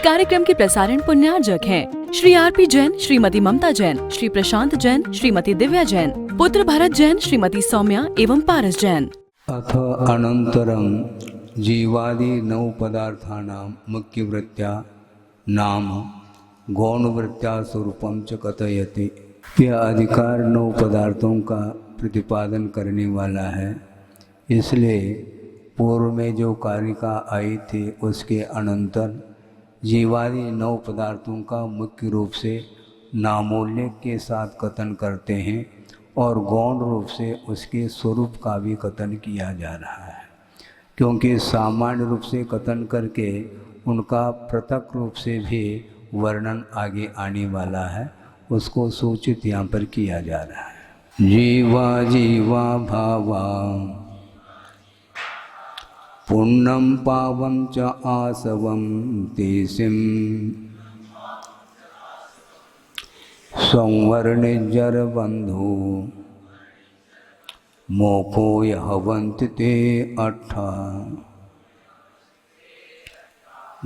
कार्यक्रम के प्रसारण पुण्यार्जक हैं श्री आरपी जैन, श्रीमती ममता जैन, श्री प्रशांत जैन, श्रीमती दिव्या जैन, पुत्र भरत जैन, श्रीमती सौम्या एवं पारस जैन। अथ अनंतरम जीवादि नव पदार्थानां मुख्यवृत्त्या नाम गौणवृत्त्या स्वरूपम च कथयति। यह अधिकार नौ पदार्थों का प्रतिपादन करने वाला है, इसलिए पूर्व में जो कारिका आई थी उसके अनंतर जीवादि नौ पदार्थों का मुख्य रूप से नामोल्लेख के साथ कथन करते हैं और गौण रूप से उसके स्वरूप का भी कथन किया जा रहा है, क्योंकि सामान्य रूप से कथन करके उनका पृथक रूप से भी वर्णन आगे आने वाला है, उसको सूचित यहाँ पर किया जा रहा है। जीवा जीवा भावा पुण्यम पावं च आसवं तेसिं संवर्णिजर बंधु मोको यहवन्ति ते अट्ठा।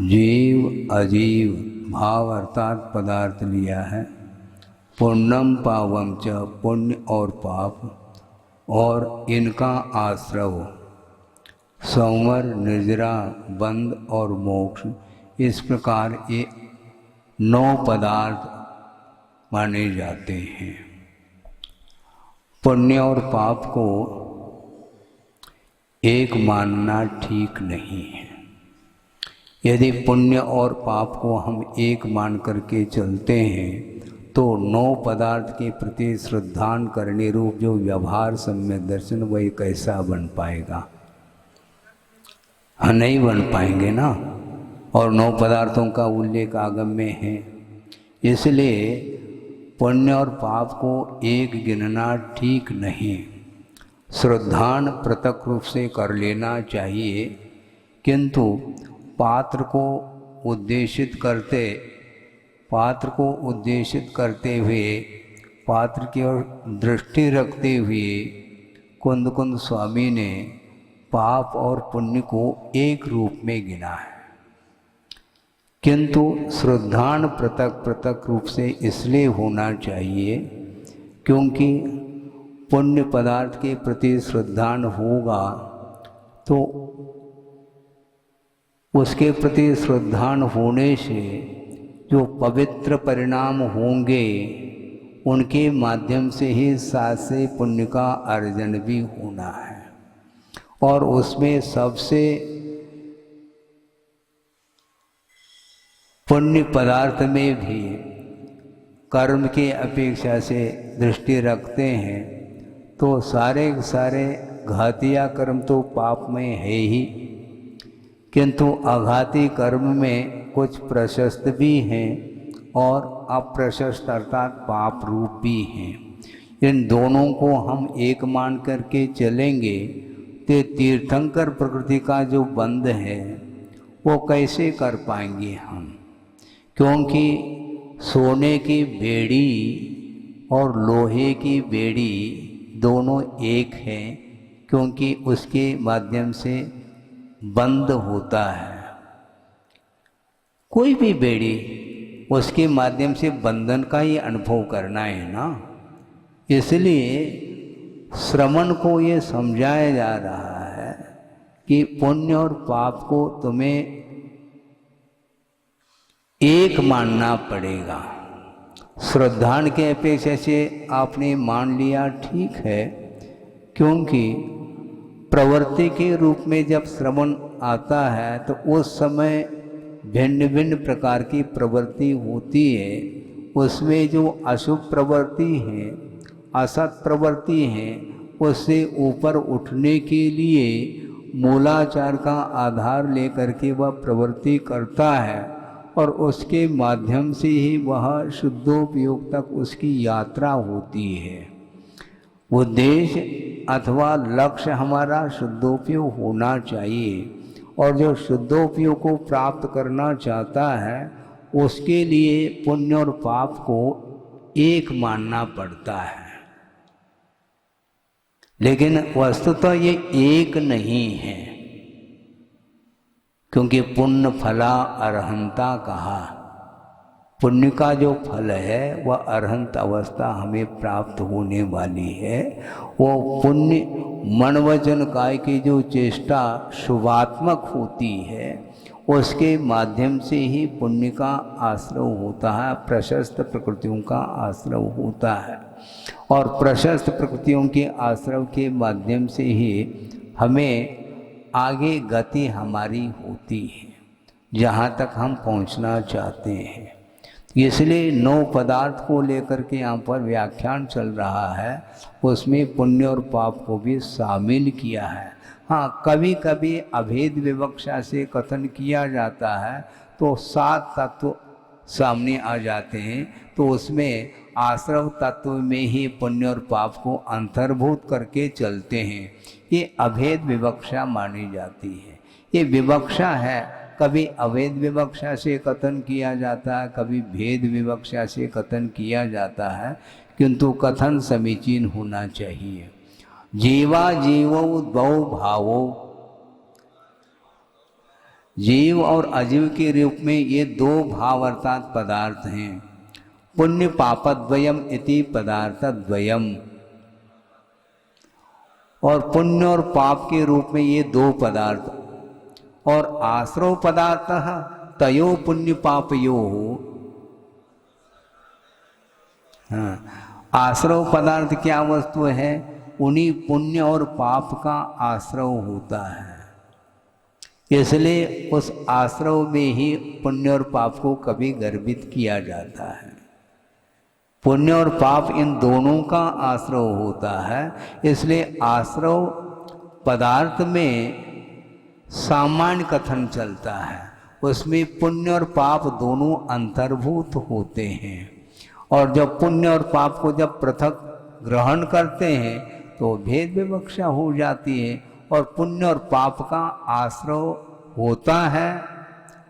जीव अजीव भाव अर्थात पदार्थ लिया है। पुण्यम पावं च पुण्य और पाप और इनका आश्रव, संवर निर्जरा बंध और मोक्ष, इस प्रकार ये नौ पदार्थ माने जाते हैं। पुण्य और पाप को एक मानना ठीक नहीं है। यदि पुण्य और पाप को हम एक मान करके चलते हैं तो नौ पदार्थ के प्रति श्रद्धान करने रूप जो व्यवहार सम्यक दर्शन वही कैसा बन पाएगा? नहीं बन पाएंगे ना। और नौ पदार्थों का उल्लेख आगम में है, इसलिए पुण्य और पाप को एक गिनना ठीक नहीं। श्रद्धान पृथक रूप से कर लेना चाहिए, किंतु पात्र को उद्देशित करते हुए पात्र की ओर दृष्टि रखते हुए कुंद स्वामी ने पाप और पुण्य को एक रूप में गिना है, किंतु श्रद्धान पृथक रूप से इसलिए होना चाहिए क्योंकि पुण्य पदार्थ के प्रति श्रद्धान होगा तो उसके प्रति श्रद्धान होने से जो पवित्र परिणाम होंगे उनके माध्यम से ही साथ से पुण्य का अर्जन भी होना है। और उसमें सबसे पुण्य पदार्थ में भी कर्म के अपेक्षा से दृष्टि रखते हैं तो सारे घातिया कर्म तो पाप में है ही, किंतु अघाती कर्म में कुछ प्रशस्त भी हैं और अप्रशस्त अर्थात पाप रूप भी हैं। इन दोनों को हम एक मान करके चलेंगे तो तीर्थंकर प्रकृति का जो बंध है वो कैसे कर पाएंगे हम? क्योंकि सोने की बेड़ी और लोहे की बेड़ी दोनों एक हैं, क्योंकि उसके माध्यम से बंद होता है। कोई भी बेड़ी उसके माध्यम से बंधन का ही अनुभव करना है ना। इसलिए श्रवण को ये समझाया जा रहा है कि पुण्य और पाप को तुम्हें एक मानना पड़ेगा। श्रद्धान के अपेक्षा से आपने मान लिया ठीक है, क्योंकि प्रवृत्ति के रूप में जब श्रवण आता है तो उस समय भिन्न भिन्न प्रकार की प्रवृत्ति होती है। उसमें जो अशुभ प्रवृत्ति है, असत प्रवृत्ति है, उससे ऊपर उठने के लिए मूलाचार का आधार लेकर के वह प्रवृत्ति करता है और उसके माध्यम से ही वह शुद्धोपयोग तक उसकी यात्रा होती है। उद्देश्य अथवा लक्ष्य हमारा शुद्धोपयोग होना चाहिए और जो शुद्धोपयोग को प्राप्त करना चाहता है उसके लिए पुण्य और पाप को एक मानना पड़ता है। लेकिन वस्तुतः ये एक नहीं है। क्योंकि पुण्य फला अर्हंता कहा। पुण्य का जो फल है वह अर्हंत अवस्था हमें प्राप्त होने वाली है। वो पुण्य मन वचन काय की जो चेष्टा शुभात्मक होती है उसके माध्यम से ही पुण्य का आश्रय होता है, प्रशस्त प्रकृतियों का आश्रय होता है। और प्रशस्त प्रकृतियों के आश्रय के माध्यम से ही हमें आगे गति हमारी होती है जहाँ तक हम पहुँचना चाहते हैं। इसलिए 9 पदार्थ को लेकर के यहाँ पर व्याख्यान चल रहा है, उसमें पुण्य और पाप को भी शामिल किया है। हाँ, कभी कभी अभेद विवक्षा से कथन किया जाता है तो 7 तत्व सामने आ जाते हैं, तो उसमें आश्रव तत्व में ही पुण्य और पाप को अंतर्भूत करके चलते हैं। ये अभेद विवक्षा मानी जाती है। ये विवक्षा है, कभी अभेद विवक्षा से कथन किया जाता है, कभी भेद विवक्षा से कथन किया जाता है, किंतु कथन समीचीन होना चाहिए। जीवा जीवो द्वौ भावो, जीव और अजीव के रूप में ये 2 भाव अर्थात पदार्थ हैं। पुण्य पापद्वयम इति पदार्थद्वयम, और पुण्य और पाप के रूप में ये 2 पदार्थ। और आश्रव पदार्थः तयो पुण्य पापयो। हाँ, आश्रव पदार्थ क्या वस्तु है? उन्हीं पुण्य और पाप का आश्रव होता है। इसलिए उस आश्रव में ही पुण्य और पाप को कभी गर्भित किया जाता है। पुण्य और पाप इन दोनों का आश्रव होता है। इसलिए आश्रव पदार्थ में सामान्य कथन चलता है, उसमें पुण्य और पाप दोनों अंतर्भूत होते हैं। और जब पुण्य और पाप को जब पृथक ग्रहण करते हैं तो भेद विवक्षा हो जाती है, और पुण्य और पाप का आश्रय होता है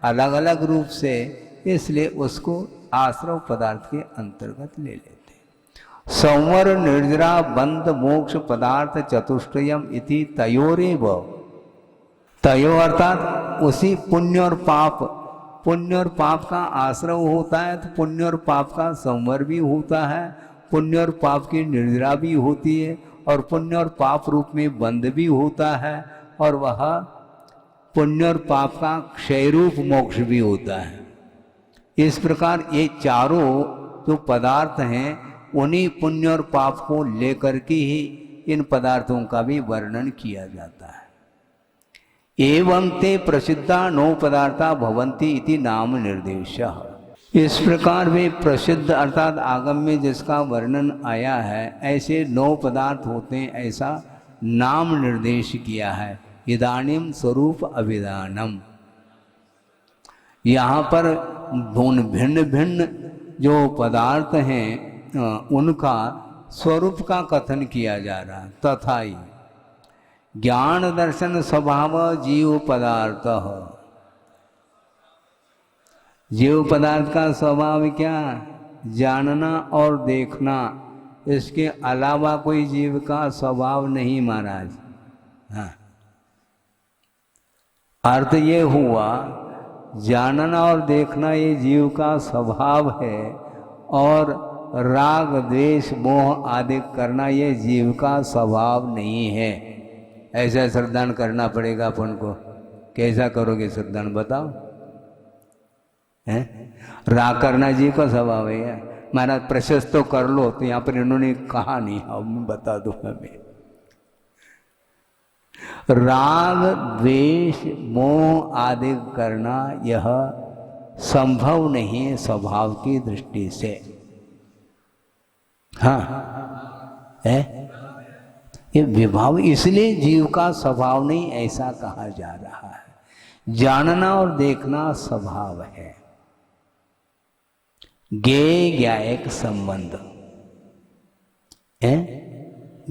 अलग अलग रूप से, इसलिए उसको आश्रय पदार्थ के अंतर्गत ले लेते हैं। संवर निर्जरा बंध मोक्ष पदार्थ चतुष्टयम इति तयोरेव। तयो अर्थात उसी पुण्य और पाप का आश्रय होता है, तो पुण्य और पाप का संवर भी होता है, पुण्य और पाप की निर्जरा भी होती है, और पुण्य और पाप रूप में बंध भी होता है, और वह पुण्य और पाप का क्षय रूप मोक्ष भी होता है। इस प्रकार ये चारों जो पदार्थ हैं उन्हीं पुण्य और पाप को लेकर के ही इन पदार्थों का भी वर्णन किया जाता है। एवं ते प्रसिद्धा 9 पदार्था भवन्ति इति नाम निर्देशः। इस प्रकार वे प्रसिद्ध अर्थात आगम में जिसका वर्णन आया है ऐसे 9 पदार्थ होते हैं, ऐसा नाम निर्देश किया है। इदानीम स्वरूप अभिधानम, यहाँ पर भिन्न भिन्न जो पदार्थ हैं उनका स्वरूप का कथन किया जा रहा है। तथा ही ज्ञान दर्शन स्वभाव जीव पदार्थ, जीव पदार्थ का स्वभाव क्या? जानना और देखना, इसके अलावा कोई जीव का स्वभाव नहीं महाराज। हाँ, अर्थ ये हुआ जानना और देखना ये जीव का स्वभाव है, और राग द्वेष मोह आदि करना ये जीव का स्वभाव नहीं है। ऐसा श्रद्धान करना पड़ेगा अपन को। कैसा करोगे श्रद्धान बताओ? हैं? राग करना जीव का स्वभाव है। महाराज प्रशस्त तो कर लो, तो यहाँ पर इन्होंने कहा नहीं, अब मैं बता दूं हमें। राग द्वेष मोह आदि करना यह संभव नहीं है स्वभाव की दृष्टि से। हाँ है, ये विभाव इसलिए जीव का स्वभाव नहीं ऐसा कहा जा रहा है। जानना और देखना स्वभाव है। ज्ञेय ज्ञायक संबंध है,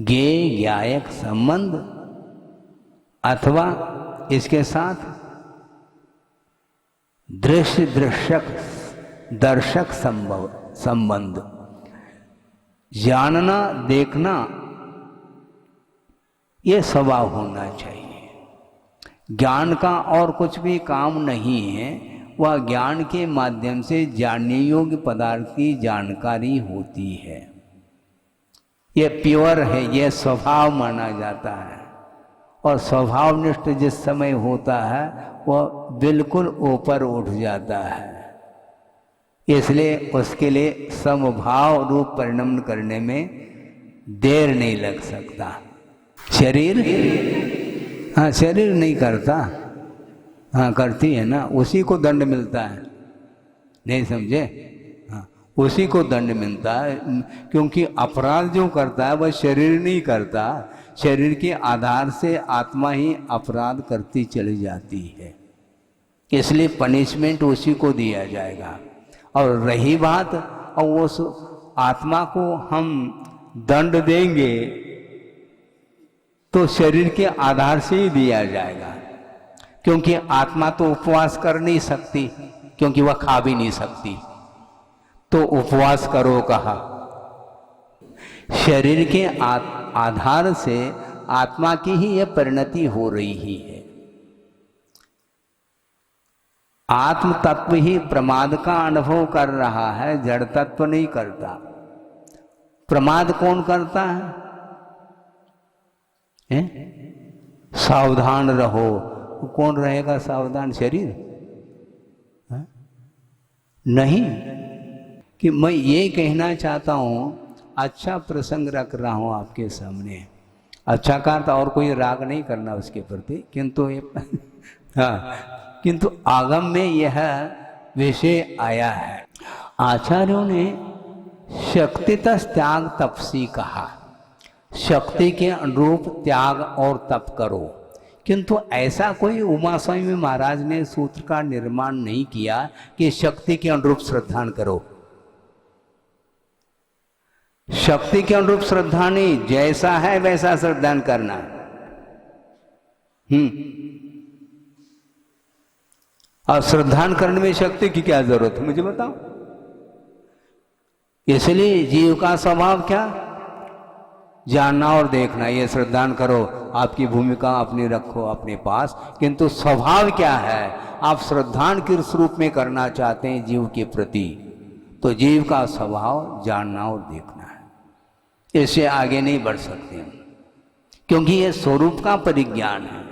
ज्ञेय ज्ञायक संबंध अथवा इसके साथ दृश्य दृश्यक दर्शक संबंध। जानना देखना ये स्वभाव होना चाहिए। ज्ञान का और कुछ भी काम नहीं है, वह ज्ञान के माध्यम से जानने योग्य पदार्थ की जानकारी होती है। यह प्योर है, यह स्वभाव माना जाता है। और स्वभावनिष्ठ जिस समय होता है वह बिल्कुल ऊपर उठ जाता है। इसलिए उसके लिए समभाव रूप परिणमन करने में देर नहीं लग सकता। शरीर, हाँ शरीर नहीं करता, हाँ करती है ना, उसी को दंड मिलता है। नहीं समझे? हाँ उसी को दंड मिलता है, क्योंकि अपराध जो करता है वह शरीर नहीं करता, शरीर के आधार से आत्मा ही अपराध करती चली जाती है। इसलिए पनिशमेंट उसी को दिया जाएगा। और रही बात, और उस आत्मा को हम दंड देंगे तो शरीर के आधार से ही दिया जाएगा, क्योंकि आत्मा तो उपवास कर नहीं सकती, क्योंकि वह खा भी नहीं सकती, तो उपवास करो कहा। शरीर के आधार से आत्मा की ही यह परिणति हो रही है। आत्म तत्व ही प्रमाद का अनुभव कर रहा है, जड़ तत्व नहीं करता। प्रमाद कौन करता है? सावधान रहो। कौन रहेगा सावधान? शरीर? है? नहीं, कि मैं ये कहना चाहता हूं, अच्छा प्रसंग रख रहा हूं आपके सामने। अच्छा का तो और कोई राग नहीं करना उसके प्रति, किंतु हाँ, किंतु आगम में यह विषय आया है। आचार्यों ने शक्तितः त्याग तपसी कहा, शक्ति के अनुरूप त्याग और तप करो। किंतु ऐसा कोई उमा स्वामी महाराज ने सूत्र का निर्माण नहीं किया कि शक्ति के अनुरूप श्रद्धा करो। शक्ति के अनुरूप श्रद्धा नहीं, जैसा है वैसा श्रद्धा करना। और श्रद्धा करने में शक्ति की क्या जरूरत है, मुझे बताओ। इसलिए जीव का स्वभाव क्या? जानना और देखना। ये श्रद्धा करो, आपकी भूमिका अपनी रखो अपने पास, किंतु स्वभाव क्या है? आप श्रद्धा किस रूप में करना चाहते हैं जीव के प्रति, तो जीव का स्वभाव जानना और देखना है। इससे आगे नहीं बढ़ सकते हम, क्योंकि ये स्वरूप का परिज्ञान है।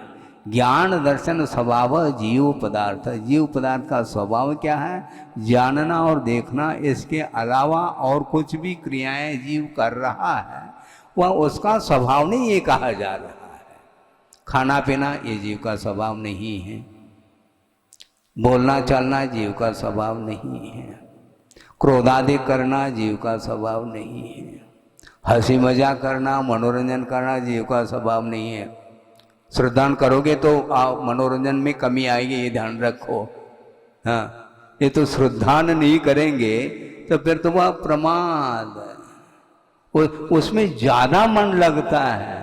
ज्ञान दर्शन स्वभाव जीव पदार्थ। जीव पदार्थ का स्वभाव क्या है? जानना और देखना। इसके अलावा और कुछ भी क्रियाएं जीव कर रहा है वह उसका स्वभाव नहीं, ये कहा जा रहा है। खाना पीना ये जीव का स्वभाव नहीं है, बोलना चलना जीव का स्वभाव नहीं है, क्रोधादि करना जीव का स्वभाव नहीं है, हंसी मजाक करना मनोरंजन करना जीव का स्वभाव नहीं है। श्रद्धा करोगे तो मनोरंजन में कमी आएगी, ये ध्यान रखो। हाँ, ये तो श्रद्धा नहीं करेंगे तो फिर तो वह प्रमाद, उसमें ज्यादा मन लगता है।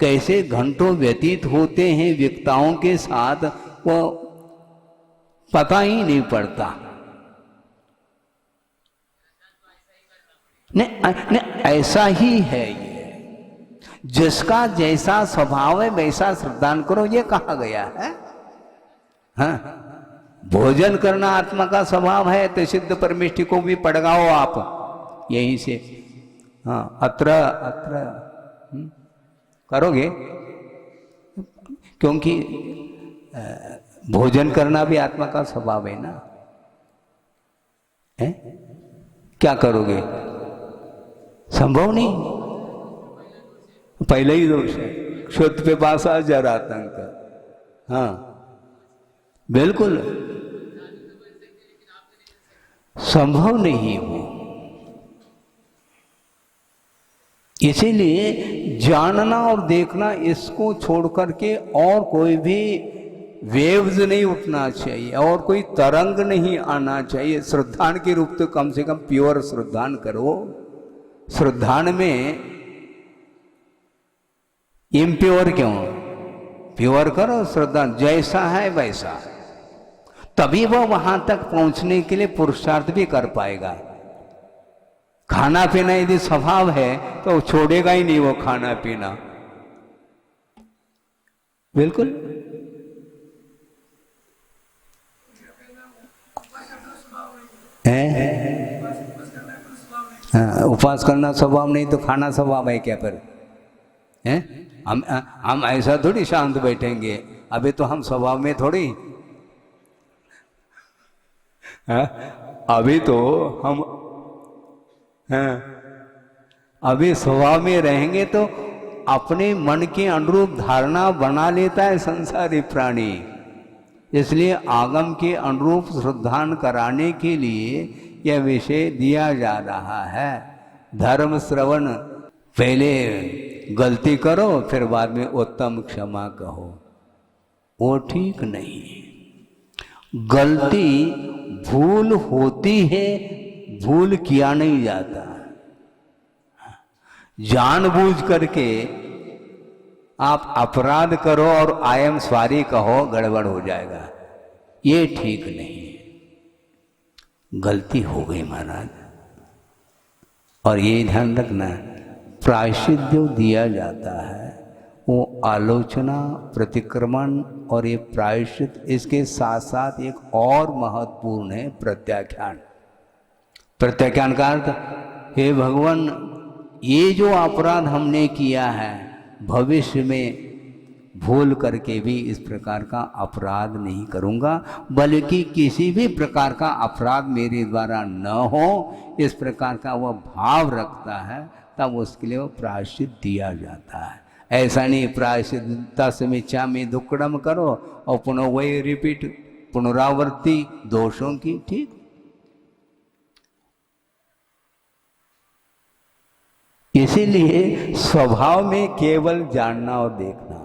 कैसे घंटों व्यतीत होते हैं व्यक्ताओं के साथ, वो पता ही नहीं पड़ता। नहीं, ऐसा ही है ये। जिसका जैसा स्वभाव है वैसा श्रद्धा करो, ये कहा गया है। हाँ, भोजन करना आत्मा का स्वभाव है तो सिद्ध परमिष्टि को भी पड़गाओ आप यहीं से। हाँ, अत्र करोगे, क्योंकि भोजन करना भी आत्मा का स्वभाव है ना। है? क्या करोगे? संभव नहीं, पहले ही दोष है। क्षुद्र पे पासा जरा आतंक। हाँ बिल्कुल संभव नहीं हो। इसीलिए जानना और देखना, इसको छोड़ करके और कोई भी वेव्स नहीं उठना चाहिए और कोई तरंग नहीं आना चाहिए। श्रद्धान के रूप तो कम से कम प्योर श्रद्धान करो। श्रद्धान में इम्प्योर क्यों? प्योर करो श्रद्धा, जैसा है वैसा, तभी वह वहां तक पहुंचने के लिए पुरुषार्थ भी कर पाएगा। खाना पीना यदि स्वभाव है तो छोड़ेगा ही नहीं वो खाना पीना, बिल्कुल। है? हाँ, उपवास करना स्वभाव नहीं तो खाना स्वभाव है क्या पर? हैं? हम ऐसा थोड़ी शांत बैठेंगे, अभी तो हम स्वभाव में थोड़ी, हाँ? अभी तो हम, हाँ, अभी स्वभाव में रहेंगे तो अपने मन के अनुरूप धारणा बना लेता है संसारी प्राणी। इसलिए आगम के अनुरूप श्रद्धान कराने के लिए यह विषय दिया जा रहा है। धर्म श्रवण, पहले गलती करो फिर बाद में उत्तम क्षमा कहो, वो ठीक नहीं। गलती भूल होती है, भूल किया नहीं जाता। जानबूझ करके आप अपराध करो और आई एम सॉरी कहो, गड़बड़ हो जाएगा, ये ठीक नहीं है। गलती हो गई महाराज, और ये ध्यान रखना, प्रायश्चित जो दिया जाता है वो आलोचना, प्रतिक्रमण और ये प्रायश्चित, इसके साथ साथ एक और महत्वपूर्ण है प्रत्याख्यान। प्रत्याख्यान का अर्थ, हे भगवान ये जो अपराध हमने किया है, भविष्य में भूल करके भी इस प्रकार का अपराध नहीं करूँगा, बल्कि किसी भी प्रकार का अपराध मेरे द्वारा न हो, इस प्रकार का वह भाव रखता है, तब उसके लिए वो प्रायश्चित दिया जाता है। ऐसा नहीं प्रायश्चित तस्मिच्छा में दुक्कड़म करो और पुनः वही रिपीट, पुनरावृत्ति दोषों की, ठीक। इसीलिए स्वभाव में केवल जानना और देखना,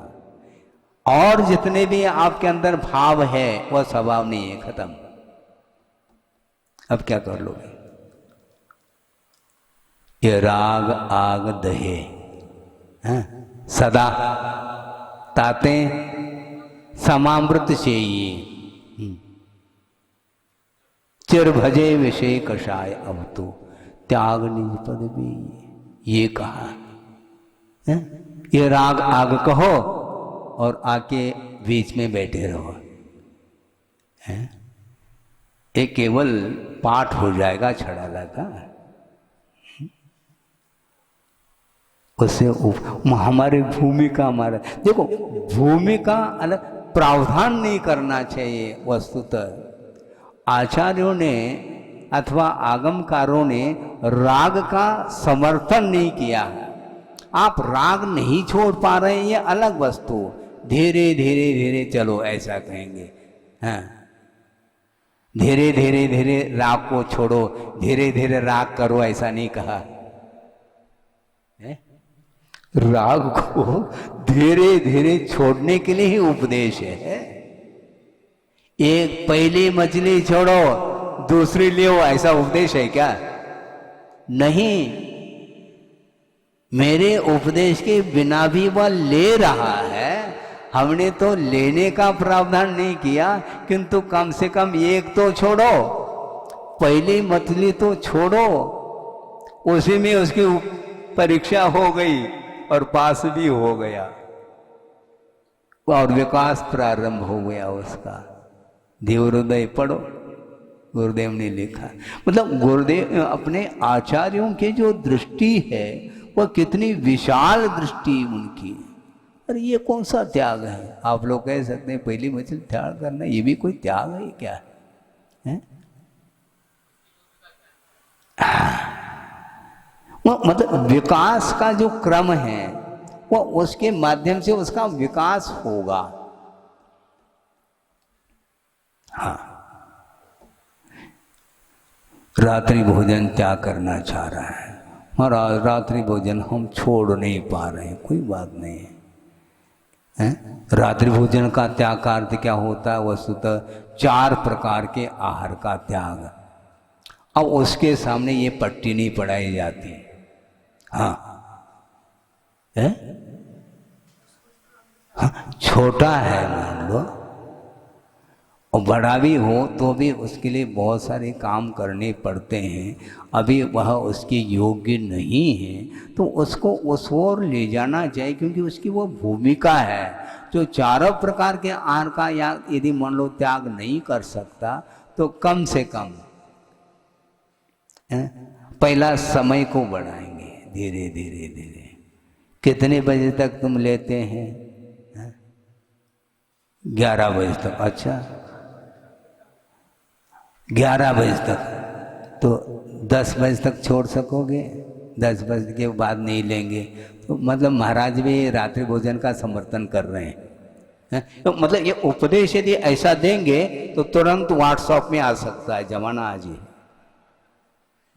और जितने भी आपके अंदर भाव है वह स्वभाव नहीं है, खत्म। अब क्या कर लोगे? ये राग आग दहे, हैं? सदा ताते समामृत चाहिए, चिर भजे विषय कषाय, अब तो त्याग निज पद भी, ये कहा है? ये राग आग कहो और आके बीच में बैठे रहो, हैं? ये केवल पाठ हो जाएगा छड़ाला का, उससे हमारी भूमिका, हमारा देखो भूमिका अलग, प्रावधान नहीं करना चाहिए। वस्तुतः आचार्यों ने अथवा आगमकारों ने राग का समर्थन नहीं किया। आप राग नहीं छोड़ पा रहे हैं ये अलग वस्तु, धीरे धीरे धीरे चलो ऐसा कहेंगे, हाँ, धीरे धीरे धीरे राग को छोड़ो, धीरे धीरे राग करो, ऐसा नहीं कहा है? राग को धीरे धीरे छोड़ने के लिए ही उपदेश है। एक पहली मछली छोड़ो दूसरी ले, ऐसा उपदेश है क्या? नहीं, मेरे उपदेश के बिना भी वह ले रहा है। हमने तो लेने का प्रावधान नहीं किया, किंतु कम से कम एक तो छोड़ो, पहली मछली तो छोड़ो, उसी में उसकी परीक्षा हो गई और पास भी हो गया और विकास प्रारंभ हो गया उसका। देवहृदय पढ़ो, गुरुदेव ने लिखा। मतलब गुरुदेव अपने आचार्यों की जो दृष्टि है वह कितनी विशाल दृष्टि उनकी। अरे ये कौन सा त्याग है? आप लोग कह सकते हैं पहली मछली त्याग करना, ये भी कोई त्याग है क्या है? वो मतलब विकास का जो क्रम है वो उसके माध्यम से उसका विकास होगा। हाँ, रात्रि भोजन त्याग करना चाह रहा है, महाराज रात्रि भोजन हम छोड़ नहीं पा रहे हैं, कोई बात नहीं है। रात्रि भोजन का त्याग का अर्थ क्या होता है? वस्तुतः 4 प्रकार के आहार का त्याग। अब उसके सामने ये पट्टी नहीं पढ़ाई जाती। हाँ, हाँ, छोटा है मान लो और बड़ा भी हो तो भी उसके लिए बहुत सारे काम करने पड़ते हैं, अभी वह उसके योग्य नहीं है तो उसको उस ओर ले जाना चाहिए, क्योंकि उसकी वो भूमिका है। जो 4 प्रकार के आहार का या यदि मान लो त्याग नहीं कर सकता तो कम से कम पहला समय को बढ़ाएंगे धीरे धीरे धीरे। कितने बजे तक तुम लेते हैं? 11 बजे तक। अच्छा, 11 बजे तक तो 10 बजे तक छोड़ सकोगे? 10 बजे के बाद नहीं लेंगे तो मतलब महाराज भी रात्रि भोजन का समर्थन कर रहे हैं। तो मतलब ये उपदेश यदि ऐसा देंगे तो तुरंत व्हाट्सएप में आ सकता है, जमाना आज ही।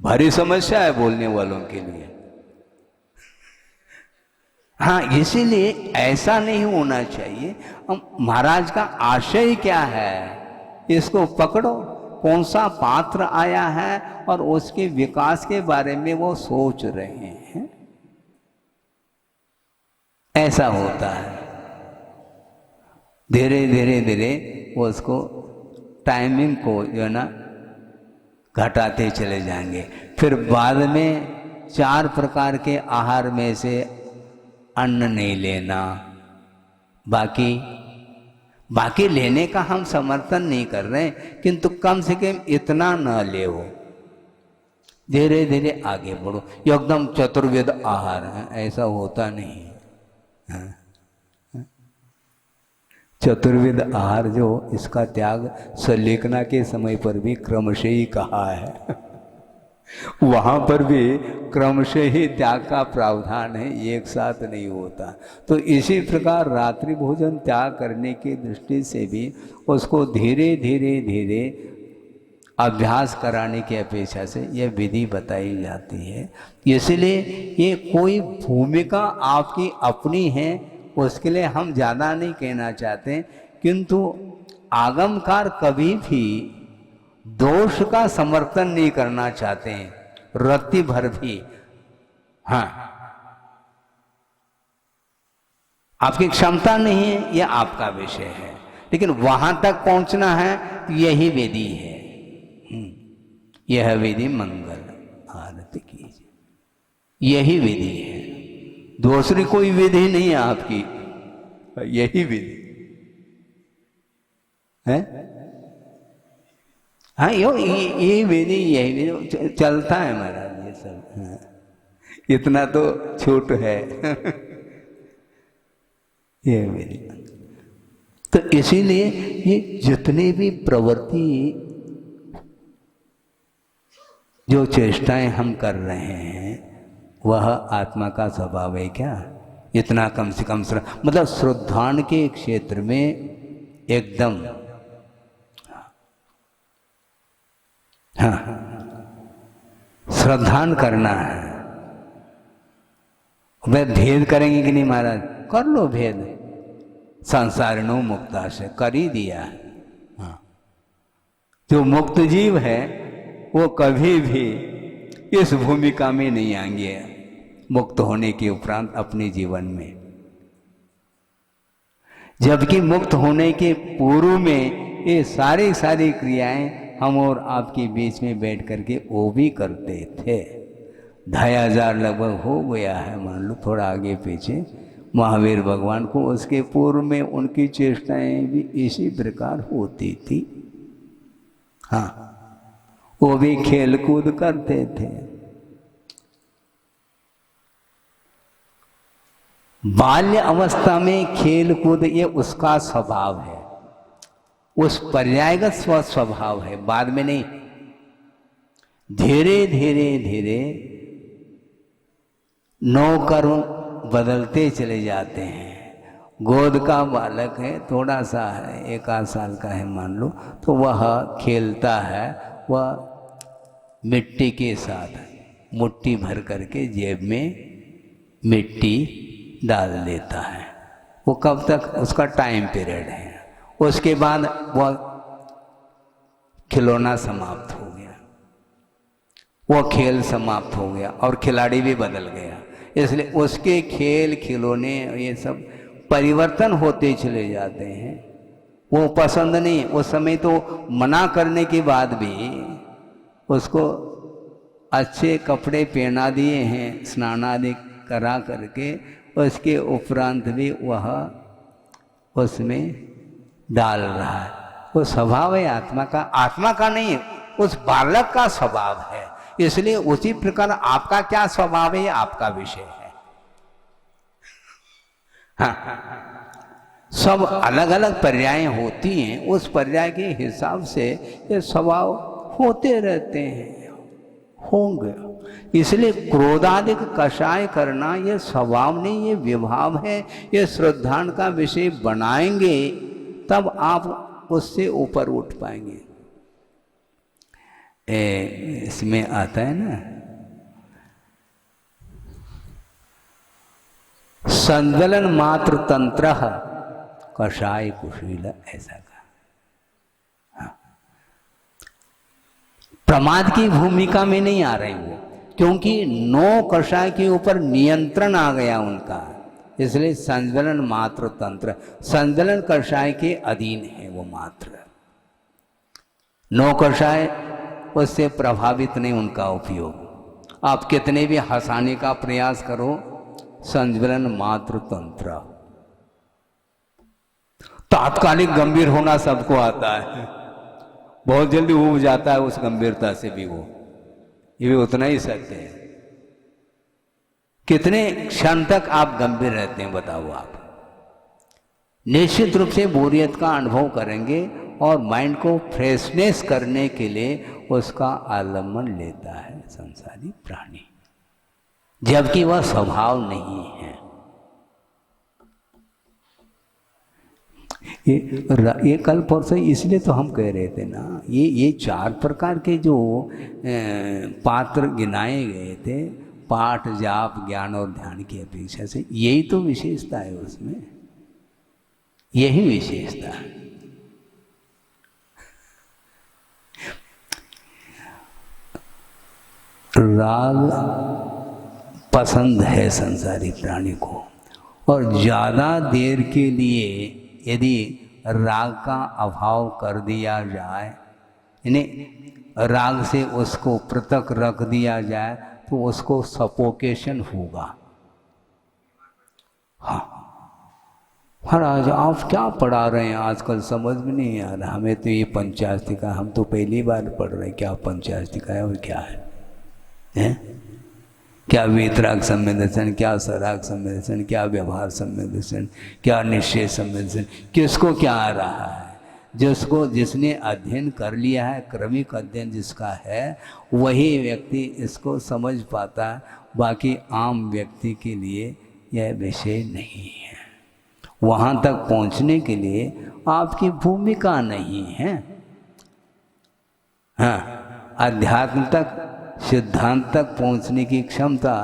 भारी समस्या है बोलने वालों के लिए। हाँ, इसीलिए ऐसा नहीं होना चाहिए। महाराज का आशय क्या है इसको पकड़ो, कौन सा पात्र आया है और उसके विकास के बारे में वो सोच रहे हैं, ऐसा होता है। धीरे धीरे धीरे वो उसको टाइमिंग को जो है ना घटाते चले जाएंगे। फिर बाद में 4 प्रकार के आहार में से अन्न नहीं लेना। बाकी लेने का हम समर्थन नहीं कर रहे, किंतु कम से कम इतना न ले। धीरे धीरे आगे बढ़ो। एकदम चतुर्वेद आहार है ऐसा होता नहीं है। चतुर्वेद आहार जो इसका त्याग सलेखना के समय पर भी क्रमशः ही कहा है, वहाँ पर भी क्रमशः ही त्याग का प्रावधान है, एक साथ नहीं होता। तो इसी प्रकार रात्रि भोजन त्याग करने की दृष्टि से भी उसको धीरे धीरे धीरे अभ्यास कराने की अपेक्षा से यह विधि बताई जाती है। इसलिए ये कोई भूमिका आपकी अपनी है, उसके लिए हम ज़्यादा नहीं कहना चाहते, किंतु आगमकार कभी भी दोष का समर्थन नहीं करना चाहते हैं, रत्ती भर भी। हाँ, आपकी क्षमता नहीं है, यह आपका विषय है, लेकिन वहां तक पहुंचना है तो यही विधि है। यह विधि मंगल आरती कीजिए, यही विधि है, दूसरी कोई विधि नहीं है आपकी, यही विधि है। हाँ, ये विधि यही विधि चलता है महाराज, ये सब। हाँ, इतना तो छूट है। ये विधि। तो इसीलिए ये जितने भी प्रवृत्ति जो चेष्टाएं हम कर रहे हैं वह आत्मा का स्वभाव है क्या? इतना कम से कम मतलब श्रद्धान के क्षेत्र में एकदम हाँ श्रद्धान करना है। वे भेद करेंगे कि नहीं महाराज? कर लो भेद, संसारिणो मुक्ता से कर ही दिया। हाँ, जो मुक्त जीव है वो कभी भी इस भूमिका में नहीं आएंगे मुक्त होने के उपरांत अपने जीवन में, जबकि मुक्त होने के पूर्व में ये सारी क्रियाएं हम और आपके बीच में बैठ करके वो भी करते थे। 2500 लगभग हो गया है, मान लो थोड़ा आगे पीछे। महावीर भगवान को उसके पूर्व में उनकी चेष्टाएं भी इसी प्रकार होती थी। हाँ, वो भी खेल कूद करते थे। बाल्य अवस्था में खेल कूद ये उसका स्वभाव है, उस पर्यायगत स्वभाव है, बाद में नहीं। धीरे धीरे धीरे नौकर्म बदलते चले जाते हैं। गोद का बालक है, थोड़ा सा है, 1 साल का है मान लो, तो वह खेलता है, वह मिट्टी के साथ मुट्ठी भर करके जेब में मिट्टी डाल देता है। वो कब तक? उसका टाइम पीरियड है। उसके बाद वह खिलौना समाप्त हो गया, वह खेल समाप्त हो गया और खिलाड़ी भी बदल गया। इसलिए उसके खेल खिलौने ये सब परिवर्तन होते चले जाते हैं। वो पसंद नहीं, उस समय तो मना करने के बाद भी उसको अच्छे कपड़े पहना दिए हैं, स्नान आदि करा करके, उसके उपरांत भी वह उसमें डाल रहा है। वो स्वभाव है आत्मा का, आत्मा का नहीं, उस बालक का स्वभाव है। इसलिए उसी प्रकार आपका क्या स्वभाव है, आपका विषय है। हाँ, सब अलग अलग पर्याय होती हैं, उस पर्याय के हिसाब से ये स्वभाव होते रहते हैं, होंगे। इसलिए क्रोधादिक कषाय करना ये स्वभाव नहीं, ये विभाव है। ये श्रद्धान का विषय बनाएंगे तब आप उससे ऊपर उठ पाएंगे। इसमें आता है ना, संदलन मात्र तंत्र कषाय कुशील, ऐसा का। हाँ। प्रमाद की भूमिका में नहीं आ रहे वो, क्योंकि 9 कषाय के ऊपर नियंत्रण आ गया उनका, इसलिए संदलन मात्र तंत्र, संदलन कषाय के अधीन है वो मात्र। 9 कषाय उससे प्रभावित नहीं उनका उपयोग। आप कितने भी हंसाने का प्रयास करो, संज्वलन मात्र तंत्र। तात्कालिक गंभीर होना सबको आता है, बहुत जल्दी उब जाता है उस गंभीरता से भी वो, ये भी उतना ही सत्य है। कितने क्षण तक आप गंभीर रहते हैं बताओ आप? निश्चित रूप से बोरियत का अनुभव करेंगे और माइंड को फ्रेशनेस करने के लिए उसका आलम्बन लेता है संसारी प्राणी, जबकि वह स्वभाव नहीं है। ये कल परसों इसलिए तो हम कह रहे थे ना, ये 4 प्रकार के जो पात्र गिनाए गए थे, पाठ जाप ज्ञान और ध्यान की अपेक्षा से, यही तो विशेषता है उसमें, यही विशेषता है। राग पसंद है संसारी प्राणी को, और ज़्यादा देर के लिए यदि राग का अभाव कर दिया जाए, यानी राग से उसको पृथक रख दिया जाए, तो उसको सफोकेशन होगा। हाँ महाराज आप क्या पढ़ा रहे हैं आजकल, समझ में नहीं आ रहा, हमें तो ये पंचास्तिका, हम तो पहली बार पढ़ रहे हैं, क्या पंचास्तिका है और क्या है? क्या वीतराग संवेदन, क्या सराग संवेदन, क्या व्यवहार संवेदन, क्या निश्चय संवेदन, किसको क्या आ रहा है? जिसने अध्ययन कर लिया है, क्रमिक अध्ययन जिसका है, वही व्यक्ति इसको समझ पाता है। बाकी आम व्यक्ति के लिए यह विषय नहीं है। वहाँ तक पहुँचने के लिए आपकी भूमिका नहीं है। हाँ, अध्यात्म तक, सिद्धांत तक पहुंचने की क्षमता,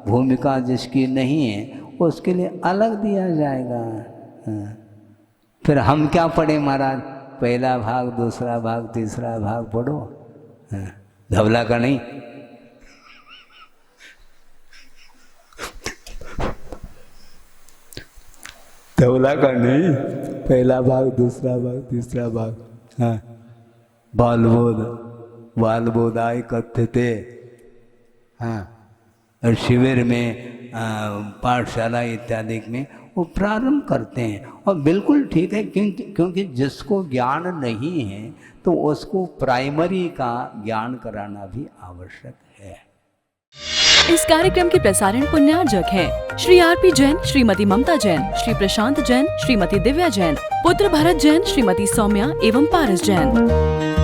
भूमिका जिसकी नहीं है, उसके लिए अलग दिया जाएगा। फिर हम क्या पढ़े महाराज? पहला भाग, दूसरा भाग, तीसरा भाग पढ़ो, धवला का नहीं। धवला का नहीं, पहला भाग, दूसरा भाग, तीसरा भाग। हाँ, बालबोधाय कथ्यते। हाँ, और शिविर में, पाठशाला इत्यादि में वो प्रारंभ करते हैं, और बिल्कुल ठीक है, क्योंकि जिसको ज्ञान नहीं है तो उसको प्राइमरी का ज्ञान कराना भी आवश्यक है। इस कार्यक्रम के प्रसारण पुण्यार्जक है श्री आरपी जैन, श्रीमती ममता जैन, श्री प्रशांत जैन, श्रीमती दिव्या जैन, पुत्र भरत जैन, श्रीमती सौम्या एवं पारस जैन।